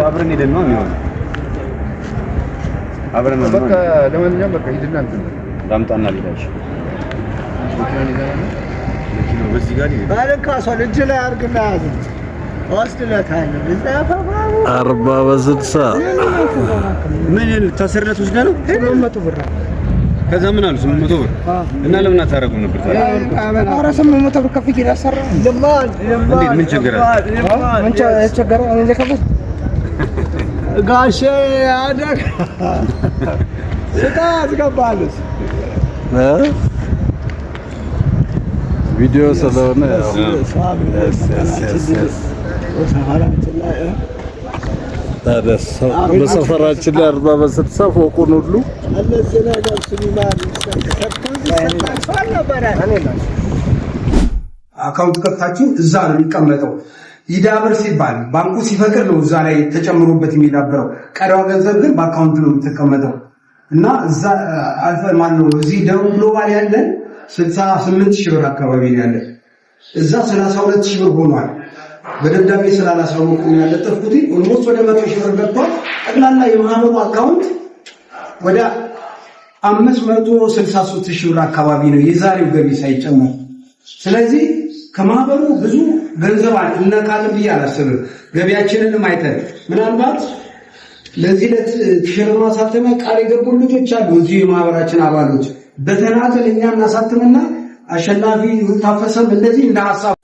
አብረን ሄደን ነው የሚሆነው አብረን ነው በቃ ለማንኛውም በቃ ሂድና እንትን ዳምጣና ሊዳሽ መኪናው በዚህ ጋር ነው ባለካሷን እጅ ላይ አርግና ያዝ ወስድለታለሁ ለዛፋው 40 በ60 ምን ታሰርነት ወስዳ ነው 800 ብር ከዛ ምን አሉ 800 ብር እና ለምን አታረጉ ነበር ታዲያ አረ 800 ብር ከፍዬ ላሰራ ለማን ምን ችግር አለ ምን ችግር አለ ለከፈት ጋሼ አደግ ስጣት ገባለስ ቪዲዮ ስለሆነ በሰፈራችን ላይ 40 በ60 ፎቁን ሁሉ አካውንት ከፍታችሁ እዛ ነው የሚቀመጠው። ይዳብር ሲባል ባንኩ ሲፈቅድ ነው እዛ ላይ ተጨምሮበት የሚዳብረው። ቀሪዋ ገንዘብ ግን በአካውንት ነው የምትቀመጠው እና እዛ አልፈን ማነው እዚህ ደቡብ ግሎባል ያለን 68000 ብር አካባቢ ነው ያለ። እዛ 32000 ብር ሆኗል። በደብዳቤ ስላላሳወቁ ነው ያለጠፍኩት። ኦልሞስት ወደ 100000 ብር ገብቷል። ጠቅላላ የማህበሩ አካውንት ወደ 563000 ብር አካባቢ ነው የዛሬው ገቢ ሳይጨመር። ስለዚህ ከማህበሩ ብዙ ገንዘብ እንነካለን ብዬ አላስብም። ገቢያችንንም አይተን ምናልባት ለዚህ ለቲሸርት ማሳተሚያ ቃል የገቡ ልጆች አሉ እዚህ የማህበራችን አባሎች በተናጠል እኛ እናሳትምና አሸናፊ ታፈሰም እንደዚህ እንደ ሐሳብ